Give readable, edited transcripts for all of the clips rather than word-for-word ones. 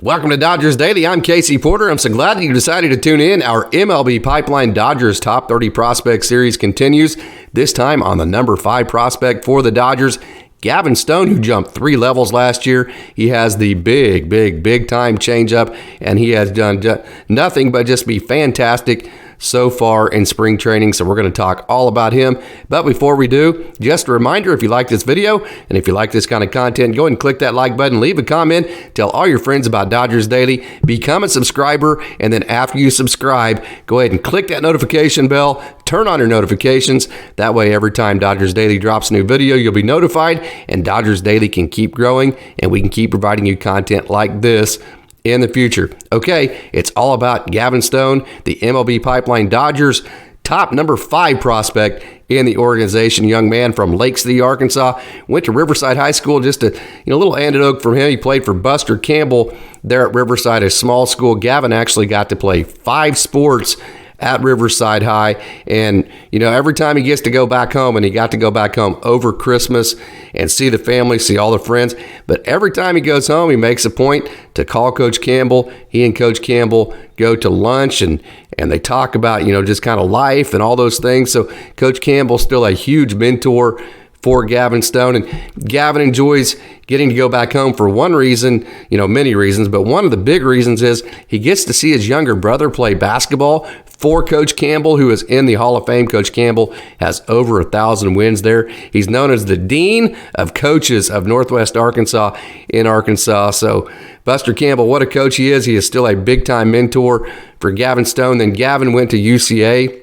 Welcome to Dodgers Daily. I'm Casey Porter. I'm so glad that you decided to tune in. Our MLB Pipeline Dodgers Top 30 Prospect Series continues, this time on the number 5 prospect for the Dodgers, Gavin Stone, who jumped 3 levels last year. He has the big time changeup, and he has done nothing but just be fantastic so far in spring training, so we're going to talk all about him. But before we do, just a reminder, if you like this video and if you like this kind of content, go ahead and click that like button, leave a comment, tell all your friends about Dodgers Daily, become a subscriber, and then after you subscribe, go ahead and click that notification bell, turn on your notifications. That way, every time Dodgers Daily drops a new video, you'll be notified, and Dodgers Daily can keep growing, and we can keep providing you content like this in the future. Okay, it's all about Gavin Stone, the MLB Pipeline Dodgers top number 5 prospect in the organization. Young man from Lake City, Arkansas, went to Riverside High School. Just a little anecdote from him. He played for Buster Campbell there at Riverside, a small school. Gavin actually got to play 5 sports at Riverside High, and every time he gets to go back home, and he got to go back home over Christmas and see the family, see all the friends, but every time he goes home, he makes a point to call Coach Campbell. He and Coach Campbell go to lunch, and they talk about just kind of life and all those things. So Coach Campbell's still a huge mentor for Gavin Stone, and Gavin enjoys getting to go back home for one reason, many reasons, but one of the big reasons is he gets to see his younger brother play basketball for Coach Campbell, who is in the Hall of Fame. Coach Campbell has over 1,000 wins there. He's known as the Dean of Coaches of Northwest Arkansas in Arkansas. So Buster Campbell, what a coach he is. He is still a big-time mentor for Gavin Stone. Then Gavin went to UCA.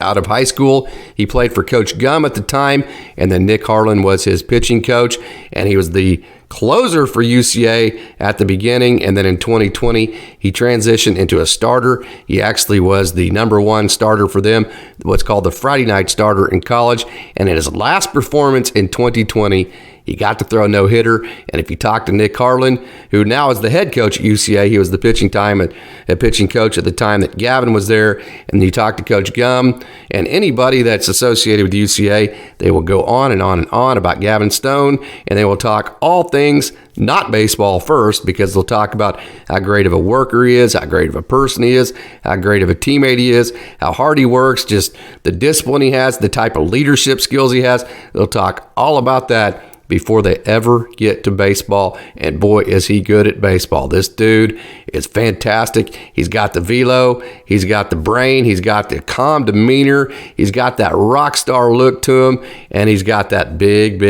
Out of high school, he played for Coach Gum at the time, and then Nick Harlan was his pitching coach, and he was the closer for UCA at the beginning, and then in 2020, he transitioned into a starter. He actually was the number 1 starter for them, what's called the Friday night starter in college, and in his last performance in 2020, he got to throw a no-hitter, and if you talk to Nick Harlan, who now is the head coach at UCA, he was the pitching coach at the time that Gavin was there, and you talk to Coach Gum, and anybody that's associated with UCA, they will go on and on and on about Gavin Stone, and they will talk all things, not baseball first, because they'll talk about how great of a worker he is, how great of a person he is, how great of a teammate he is, how hard he works, just the discipline he has, the type of leadership skills he has. They'll talk all about that before they ever get to baseball, and boy, is he good at baseball. This dude is fantastic. He's got the velo, he's got the brain, he's got the calm demeanor, he's got that rock star look to him, and he's got that big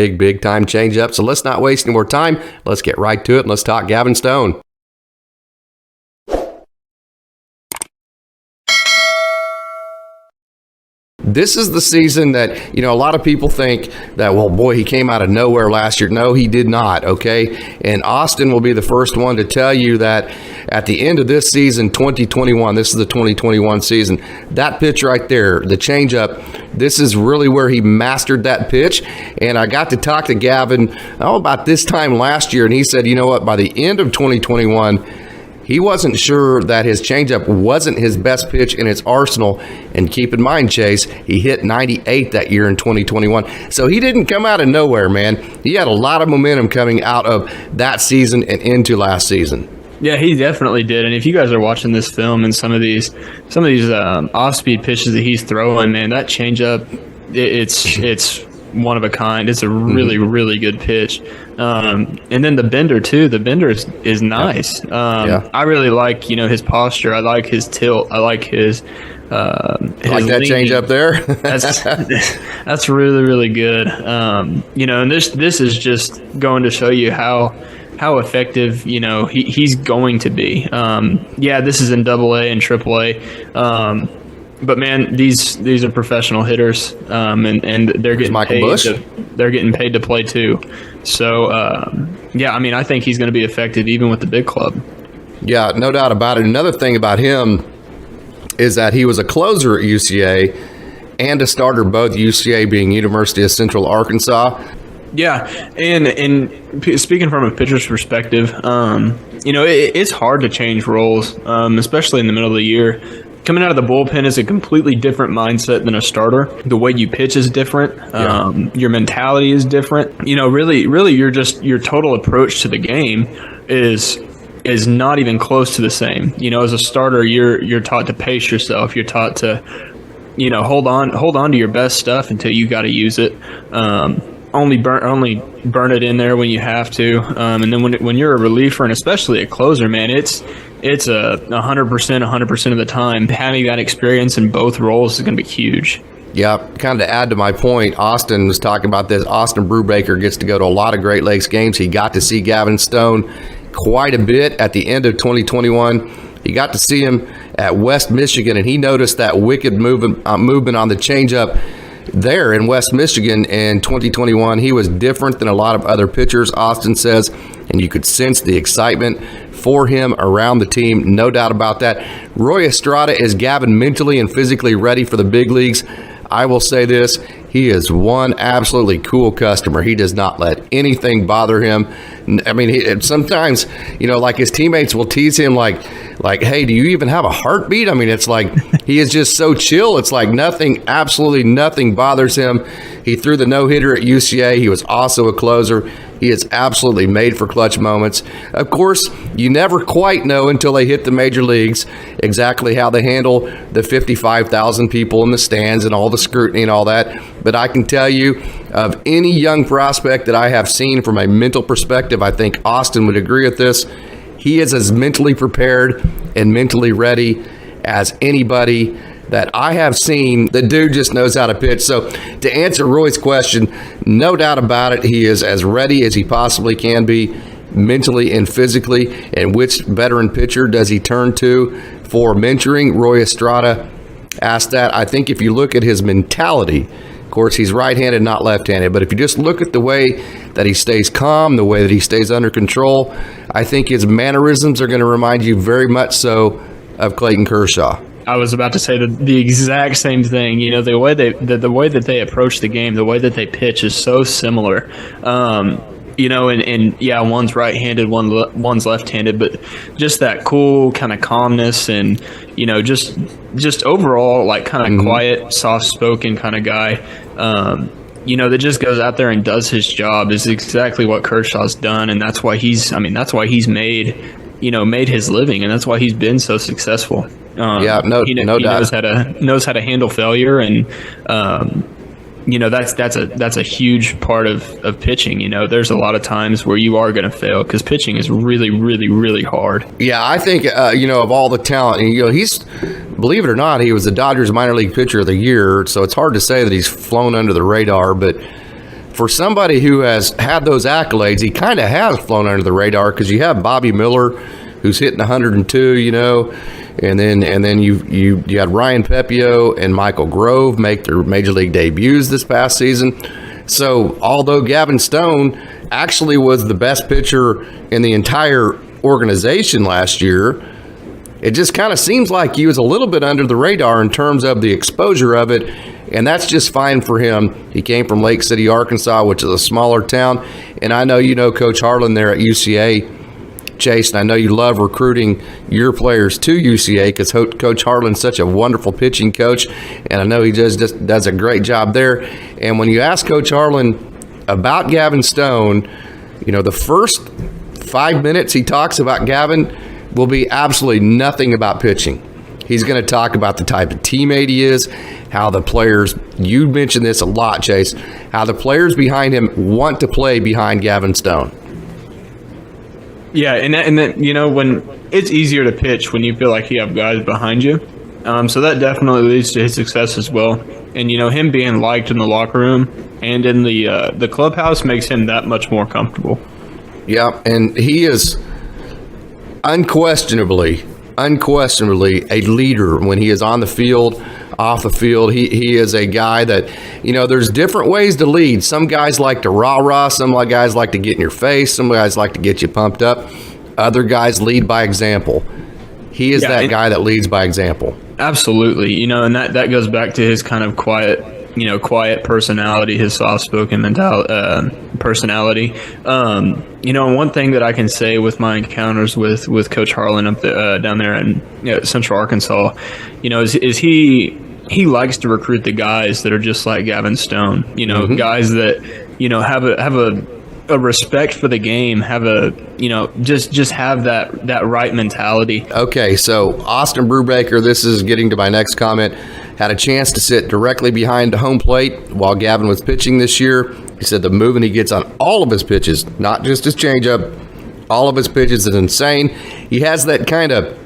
time changeup. So let's not waste any more time. Let's get right to it, and let's talk Gavin Stone. This is the season that, a lot of people think that, well, boy, he came out of nowhere last year. No, he did not, okay? And Austin will be the first one to tell you that at the end of this season, 2021, this is the 2021 season, that pitch right there, the changeup, this is really where he mastered that pitch. And I got to talk to Gavin about this time last year, and he said, you know what, by the end of 2021, he wasn't sure that his changeup wasn't his best pitch in its arsenal. And keep in mind, Chase, he hit 98 that year in 2021. So he didn't come out of nowhere, man. He had a lot of momentum coming out of that season and into last season. Yeah, he definitely did. And if you guys are watching this film and some of these off-speed pitches that he's throwing, man, that changeup, it's one of a kind. It's a really good pitch. And then the bender too. The bender is nice. I really like his posture. I like his tilt. I like his like that change up there. that's really good. And this is just going to show you how effective he's going to be. This is in AA and AAA. But man, these are professional hitters, and they're getting paid to play too. So I think he's going to be effective even with the big club. Yeah, no doubt about it. Another thing about him is that he was a closer at UCA and a starter, both UCA being University of Central Arkansas. Yeah, and speaking from a pitcher's perspective, it's hard to change roles, especially in the middle of the year. Coming out of the bullpen is a completely different mindset than a starter. The way you pitch is different. Your mentality is different. Really, your total approach to the game is is not even close to the same. You know, as a starter, you're taught to pace yourself. You're taught to, you know, hold on to your best stuff until you got to use it. Only burn it in there when you have to. And then when you're a reliever and especially a closer, man, it's a 100% of the time. Having that experience in both roles is going to be huge. Yeah, kind of to add to my point, Austin was talking about this. Austin Brubaker gets to go to a lot of Great Lakes games. He got to see Gavin Stone quite a bit at the end of 2021. He got to see him at West Michigan, and he noticed that wicked movement on the changeup there in West Michigan in 2021. He was different than a lot of other pitchers, Austin says, and you could sense the excitement for him around the team. No doubt about that. Roy Estrada, is Gavin mentally and physically ready for the big leagues? I will say this, he is one absolutely cool customer. He does not let anything bother him. I mean, sometimes, you know, like his teammates will tease him like, hey, do you even have a heartbeat? I mean, it's like he is just so chill. It's like absolutely nothing bothers him. He threw the no-hitter at UCA. He was also a closer. He is absolutely made for clutch moments. Of course, you never quite know until they hit the major leagues exactly how they handle the 55,000 people in the stands and all the scrutiny and all that. But I can tell you, of any young prospect that I have seen from a mental perspective, I think Austin would agree with this. He is as mentally prepared and mentally ready as anybody that I have seen. The dude just knows how to pitch. So to answer Roy's question, no doubt about it, he is as ready as he possibly can be mentally and physically. And which veteran pitcher does he turn to for mentoring? Roy Estrada asked that. I think if you look at his mentality, of course, he's right-handed, not left-handed, but if you just look at the way that he stays calm, the way that he stays under control, I think his mannerisms are going to remind you very much so of Clayton Kershaw. I was about to say the exact same thing. You know, the way that they approach the game, the way that they pitch is so similar. You know, and yeah, one's right-handed, one's left-handed, but just that cool kind of calmness and, you know, just overall like kind of quiet, soft-spoken kind of guy. You know, that just goes out there and does his job is exactly what Kershaw's done, and that's why he's made his living, and that's why he's been so successful. No doubt. He knows how to handle failure, and you know, that's a huge part of pitching. You know, there's a lot of times where you are going to fail because pitching is really, really, really hard. Yeah, I think you know, of all the talent, and, you know, he's, believe it or not, he was the Dodgers minor league pitcher of the year, so it's hard to say that he's flown under the radar, but for somebody who has had those accolades, he kind of has flown under the radar, because you have Bobby Miller, who's hitting 102, you know, and then you had Ryan Pepio and Michael Grove make their major league debuts this past season. So although Gavin Stone actually was the best pitcher in the entire organization last year, it just kind of seems like he was a little bit under the radar in terms of the exposure of it, and that's just fine for him. He came from Lake City, Arkansas, which is a smaller town, and I know you know Coach Harlan there at UCA, Chase, and I know you love recruiting your players to UCA because Coach Harlan's such a wonderful pitching coach, and I know he just does a great job there. And when you ask Coach Harlan about Gavin Stone, you know, the first 5 minutes he talks about Gavin will be absolutely nothing about pitching. He's going to talk about the type of teammate he is, how the players, you mentioned this a lot, Chase, how the players behind him want to play behind Gavin Stone. Yeah, and then, you know, when it's easier to pitch when you feel like you have guys behind you. So that definitely leads to his success as well. And, you know, him being liked in the locker room and in the clubhouse makes him that much more comfortable. Yeah, and he is unquestionably a leader when he is on the field, off the field. He is a guy that, you know, there's different ways to lead. Some guys like to rah-rah. Some guys like to get in your face. Some guys like to get you pumped up. Other guys lead by example. He is that guy that leads by example. Absolutely. You know, and that goes back to his kind of quiet personality, his soft-spoken personality. You know, one thing that I can say with my encounters with Coach Harlan up down there in Central Arkansas, you know, is he likes to recruit the guys that are just like Gavin Stone. You know, guys that, you know, have a respect for the game, have a, just have that right mentality. Okay, so Austin Brubaker, this is getting to my next comment, had a chance to sit directly behind home plate while Gavin was pitching this year. He said the movement he gets on all of his pitches, not just his changeup, all of his pitches is insane. He has that kind of,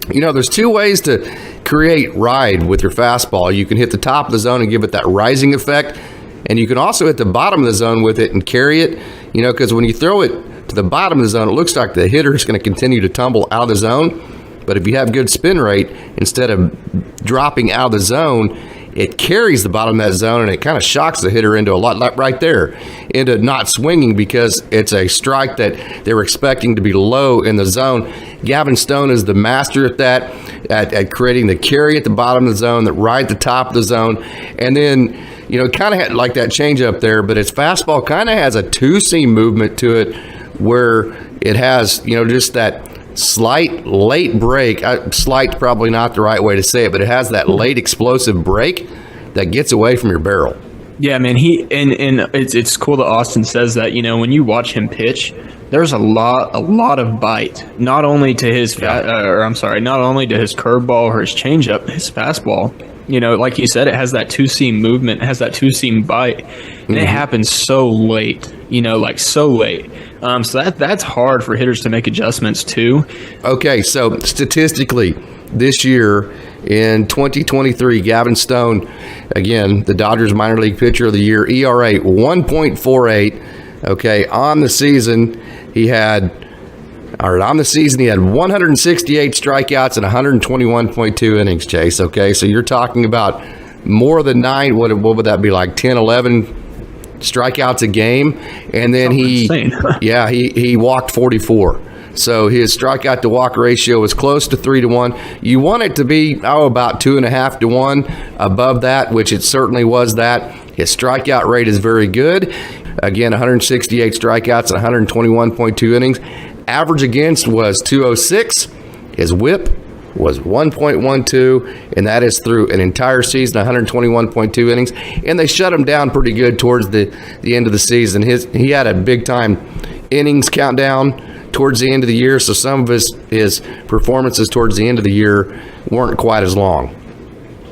there's two ways to create ride with your fastball. You can hit the top of the zone and give it that rising effect, and you can also hit the bottom of the zone with it and carry it, because when you throw it to the bottom of the zone, it looks like the hitter is going to continue to tumble out of the zone. But if you have good spin rate, instead of dropping out of the zone, it carries the bottom of that zone, and it kind of shocks the hitter into into not swinging, because it's a strike that they were expecting to be low in the zone. Gavin Stone is the master at that, at creating the carry at the bottom of the zone, that right at the top of the zone. And then, kind of had like that changeup there, but its fastball kind of has a two-seam movement to it, where it has, just that slight late break. Slight probably not the right way to say it, but it has that late explosive break that gets away from your barrel. Yeah, man. It's cool that Austin says that. When you watch him pitch, there's a lot of bite, not only to his not only to his curveball or his changeup, his fastball. Like you said, it has that two-seam movement, it has that two-seam bite, and it happens so late. So late. So that's hard for hitters to make adjustments to. Okay, so statistically, this year in 2023, Gavin Stone, again, the Dodgers minor league pitcher of the year, ERA 1.48. Okay, on the season he had 168 strikeouts and 121.2 innings, Chase. Okay, so you're talking about more than 9. What would that be, like 10, 11 strikeouts a game? And then he walked 44. So his strikeout to walk ratio was close to 3-1. You want it to be about 2.5 to 1 above that, which it certainly was that. His strikeout rate is very good. Again, 168 strikeouts and 121.2 innings. Average against was 206. His whip was 1.12, and that is through an entire season, 121.2 innings. And they shut him down pretty good towards the end of the season. He had a big-time innings countdown towards the end of the year, so some of his performances towards the end of the year weren't quite as long.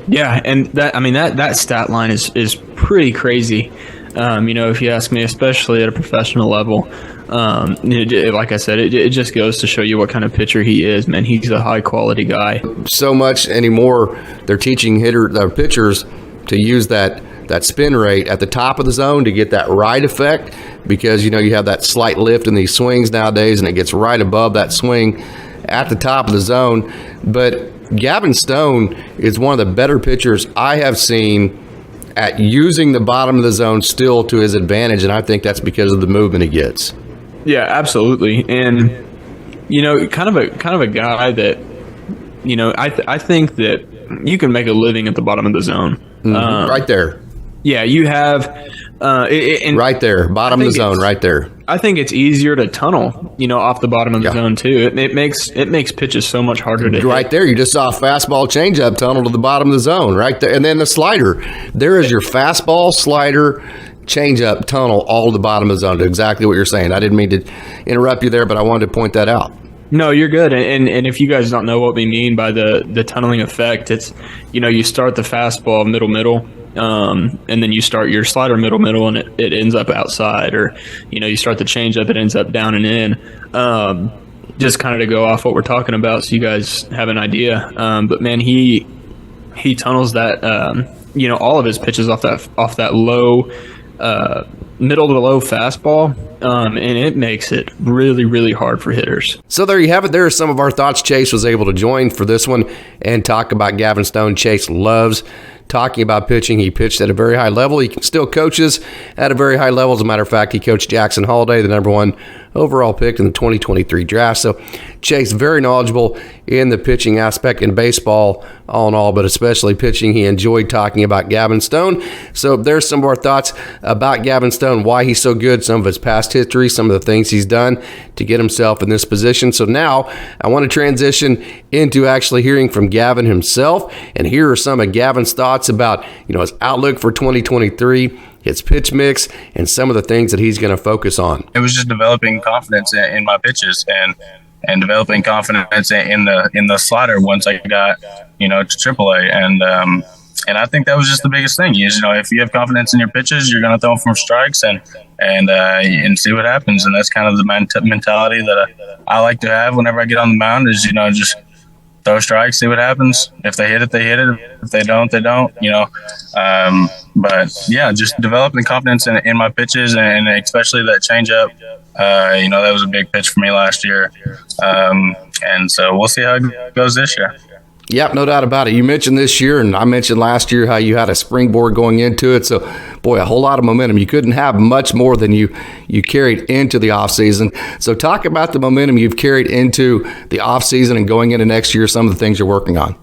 Yeah, and that stat line is pretty crazy. If you ask me, especially at a professional level. Like I said, it just goes to show you what kind of pitcher he is, man. He's a high quality guy. So much anymore, they're teaching pitchers to use that spin rate at the top of the zone to get that ride effect, because you have that slight lift in these swings nowadays, and it gets right above that swing at the top of the zone. But Gavin Stone is one of the better pitchers I have seen at using the bottom of the zone still to his advantage, and I think that's because of the movement he gets. Yeah, absolutely. And kind of a guy that I think that you can make a living at the bottom of the zone. Right there. Yeah, you have right there, bottom of the zone, right there. I think it's easier to tunnel, off the bottom of the zone too. It makes pitches so much harder to hit. There, you just saw a fastball changeup tunnel to the bottom of the zone, right there, and then the slider. There is your fastball, slider, changeup tunnel, all to the bottom of the zone. Exactly what you're saying. I didn't mean to interrupt you there, but I wanted to point that out. No, you're good. And if you guys don't know what we mean by the tunneling effect, it's you start the fastball middle. And then you start your slider middle, and it ends up outside, or you start the changeup, it ends up down and in. Just kind of to go off what we're talking about, so you guys have an idea. But man, he tunnels that all of his pitches off that low middle to low fastball, and it makes it really, really hard for hitters. So there you have it. There are some of our thoughts. Chase was able to join for this one and talk about Gavin Stone. Chase loves talking about pitching. He pitched at a very high level. He still coaches at a very high level. As a matter of fact, he coached Jackson Holiday, the number 1 overall pick in the 2023 draft. So Chase, very knowledgeable in the pitching aspect in baseball, all in all, but especially pitching. He enjoyed talking about Gavin Stone. So there's some of our thoughts about Gavin Stone, why he's so good, some of his past history, some of the things he's done to get himself in this position. So now I want to transition into actually hearing from Gavin himself, and here are some of Gavin's thoughts about his outlook for 2023, his pitch mix, and some of the things that he's going to focus on. It was just developing confidence in my pitches and developing confidence in the slider once I got, to AAA. And I think that was just the biggest thing is, if you have confidence in your pitches, you're going to throw them from strikes and see what happens. And that's kind of the mentality that I like to have whenever I get on the mound is, just throw strikes, see what happens. If they hit it, they hit it. If they don't, they don't, But yeah, just developing confidence in my pitches and especially that changeup. That was a big pitch for me last year. And so we'll see how it goes this year. Yep, no doubt about it. You mentioned this year, and I mentioned last year how you had a springboard going into it. So, boy, a whole lot of momentum. You couldn't have much more than you carried into the offseason. So talk about the momentum you've carried into the offseason and going into next year, some of the things you're working on.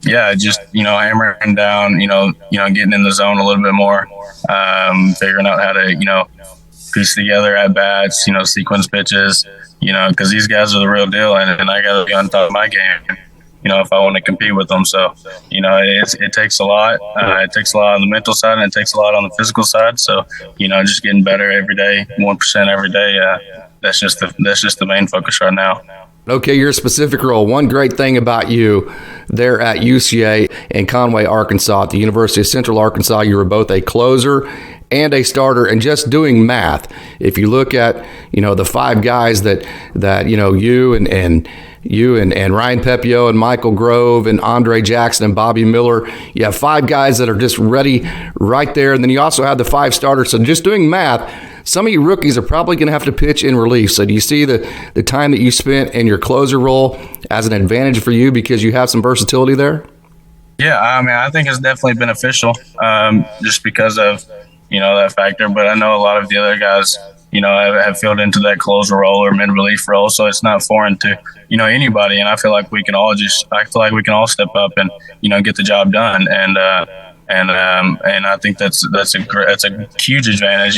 Yeah, just, hammering down, getting in the zone a little bit more, figuring out how to, piece together at bats, sequence pitches, because these guys are the real deal, and I got to be on top of my game. If I want to compete with them. So, it takes a lot. It takes a lot on the mental side and it takes a lot on the physical side. So, just getting better every day, 1% every day. That's just the main focus right now. Okay, your specific role. One great thing about you there at UCA in Conway, Arkansas, at the University of Central Arkansas, you were both a closer and a starter, and just doing math. If you look at, the five guys that you and Ryan Pepio and Michael Grove and Andre Jackson and Bobby Miller, you have five guys that are just ready right there. And then you also have the five starters. So just doing math, some of you rookies are probably going to have to pitch in relief. So do you see the time that you spent in your closer role as an advantage for you because you have some versatility there? Yeah, I think it's definitely beneficial just because of, that factor. But I know a lot of the other guys, have filled into that closer role or mid-relief role, so it's not foreign to, anybody. And I feel like we can all step up and, get the job done. And I think that's a huge advantage,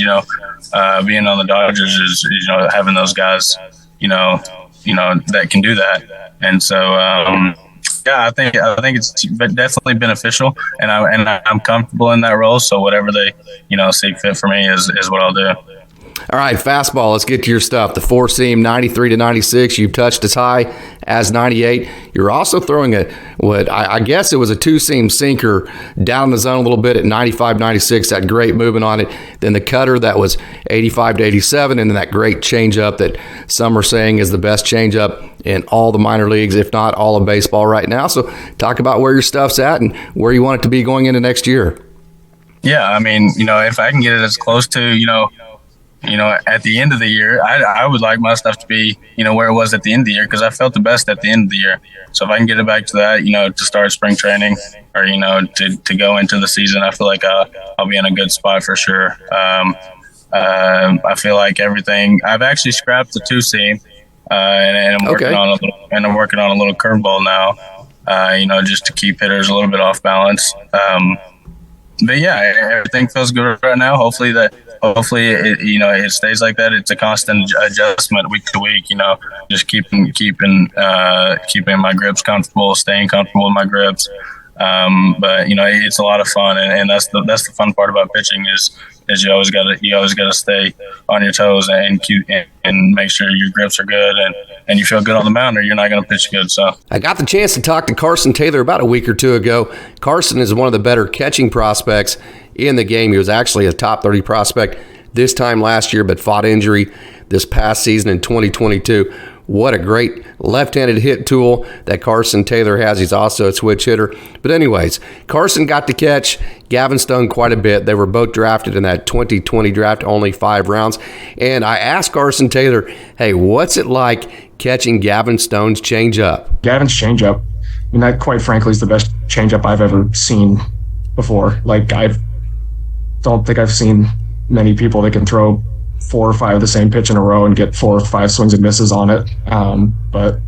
being on the Dodgers is having those guys, that can do that. And so, yeah, I think it's definitely beneficial, and I'm comfortable in that role. So whatever they, see fit for me is what I'll do. All right, fastball, let's get to your stuff. The four-seam, 93 to 96. You've touched as high as 98. You're also throwing I guess it was a two-seam sinker down the zone a little bit at 95, 96. That great movement on it. Then the cutter that was 85 to 87, and then that great changeup that some are saying is the best changeup in all the minor leagues, if not all of baseball right now. So talk about where your stuff's at and where you want it to be going into next year. Yeah, if I can get it as close to, at the end of the year, I would like my stuff to be, where it was at the end of the year, because I felt the best at the end of the year. So if I can get it back to that, to start spring training or, to go into the season, I feel like I'll be in a good spot for sure. I feel like everything, I've actually scrapped the two seam, and I'm working on a little curveball now, just to keep hitters a little bit off balance. But yeah, everything feels good right now. Hopefully it, it stays like that. It's a constant adjustment week to week, just keeping my grips comfortable, staying comfortable with my grips. But it's a lot of fun, and that's the fun part about pitching is you always gotta stay on your toes and make sure your grips are good and you feel good on the mound, or you're not gonna pitch good. So I got the chance to talk to Carson Taylor about a week or two ago. Carson is one of the better catching prospects in the game. He was actually a top 30 prospect this time last year, but fought injury this past season in 2022. What a great left-handed hit tool that Carson Taylor has. He's also a switch hitter. But anyways, Carson got to catch Gavin Stone quite a bit. They were both drafted in that 2020 draft, only 5 rounds. And I asked Carson Taylor, hey, what's it like catching Gavin Stone's changeup? Gavin's changeup, that quite frankly is the best changeup I've ever seen before. I don't think I've seen many people that can throw 4 or 5 of the same pitch in a row and get 4 or 5 swings and misses on it. But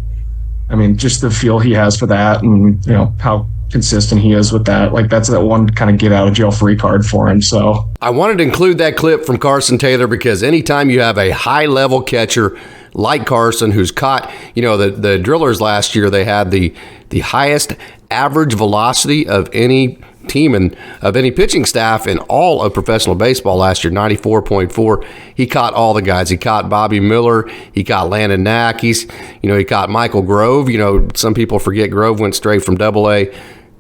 just the feel he has for that, and how consistent he is with that. That's that one kind of get out of jail free card for him. So I wanted to include that clip from Carson Taylor because anytime you have a high level catcher like Carson, who's caught, the Drillers last year, they had the highest average velocity of any team and of any pitching staff in all of professional baseball last year, 94.4. He caught all the guys. He caught Bobby Miller. He caught Landon Knack. He caught Michael Grove. Some people forget Grove went straight from AA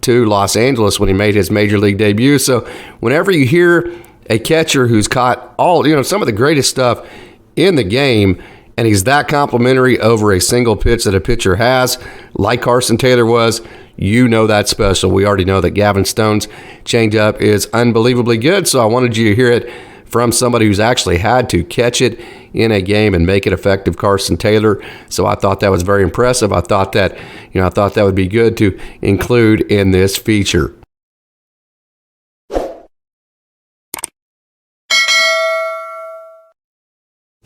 to Los Angeles when he made his major league debut. So whenever you hear a catcher who's caught some of the greatest stuff in the game, and he's that complimentary over a single pitch that a pitcher has, like Carson Taylor was, that's special. We already know that Gavin Stone's changeup is unbelievably good, so I wanted you to hear it from somebody who's actually had to catch it in a game and make it effective, Carson Taylor. So I thought that was very impressive. I thought that would be good to include in this feature.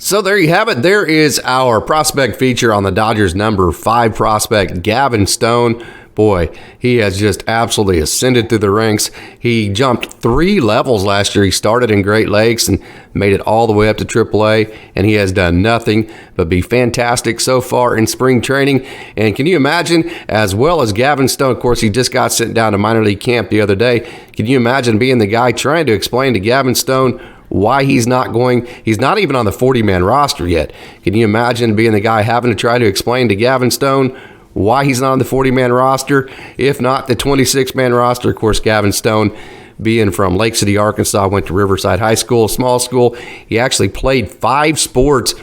So there you have it. There is our prospect feature on the Dodgers' number 5 prospect, Gavin Stone. Boy, he has just absolutely ascended through the ranks. He jumped 3 levels last year. He started in Great Lakes and made it all the way up to AAA, and he has done nothing but be fantastic so far in spring training. And can you imagine, as well as Gavin Stone, of course, he just got sent down to minor league camp the other day. Can you imagine being the guy trying to explain to Gavin Stone why he's not even on the 40-man roster yet? Can you imagine being the guy having to try to explain to Gavin Stone why he's not on the 40-man roster, if not the 26-man roster? Of course, Gavin Stone, being from Lake City, Arkansas, went to Riverside High School, a small school. He actually played 5 sports,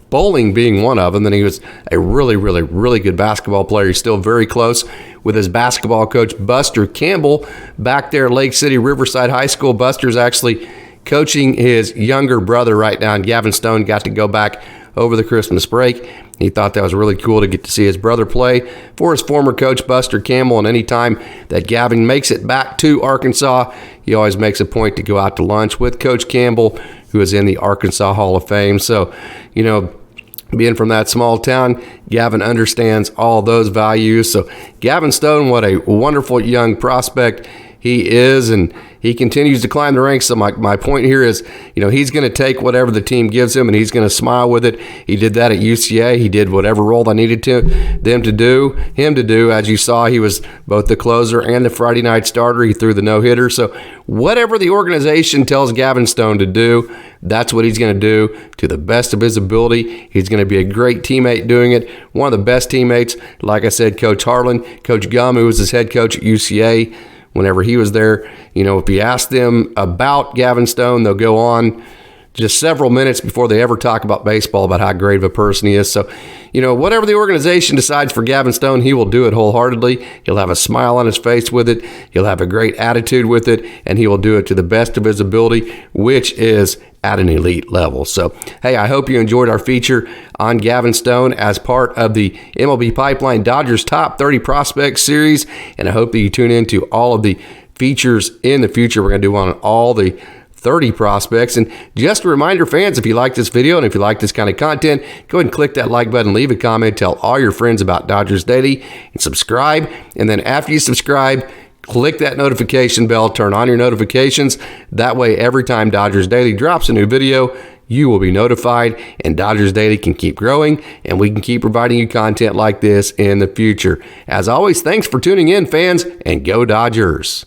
bowling being one of them. Then he was a really, really, really good basketball player. He's still very close with his basketball coach, Buster Campbell, back there at Lake City, Riverside High School. Buster's actually coaching his younger brother right now, and Gavin Stone got to go back over the Christmas break. He thought that was really cool to get to see his brother play for his former coach, Buster Campbell. And anytime that Gavin makes it back to Arkansas, he always makes a point to go out to lunch with Coach Campbell, who is in the Arkansas Hall of Fame. So, being from that small town, Gavin understands all those values. So Gavin Stone, what a wonderful young prospect he is, and he continues to climb the ranks. So my point here is, he's going to take whatever the team gives him, and he's going to smile with it. He did that at UCA. He did whatever role they needed him to do. As you saw, he was both the closer and the Friday night starter. He threw the no-hitter. So whatever the organization tells Gavin Stone to do, that's what he's going to do to the best of his ability. He's going to be a great teammate doing it. One of the best teammates, like I said, Coach Harlan, Coach Gum, who was his head coach at UCA, whenever he was there, if you ask them about Gavin Stone, they'll go on just several minutes before they ever talk about baseball about how great of a person he is. So, whatever the organization decides for Gavin Stone, he will do it wholeheartedly. He'll have a smile on his face with it. He'll have a great attitude with it, and he will do it to the best of his ability, which is at an elite level. So, hey, I hope you enjoyed our feature on Gavin Stone as part of the MLB Pipeline Dodgers Top 30 Prospects series, and I hope that you tune into all of the features in the future we're going to do on all the 30 prospects. And just a reminder, fans, if you like this video and if you like this kind of content, go ahead and click that like button, leave a comment, tell all your friends about Dodgers Daily, and subscribe. And then after you subscribe, click that notification bell, turn on your notifications. That way, every time Dodgers Daily drops a new video, you will be notified, and Dodgers Daily can keep growing, and we can keep providing you content like this in the future. As always, thanks for tuning in, fans, and go Dodgers.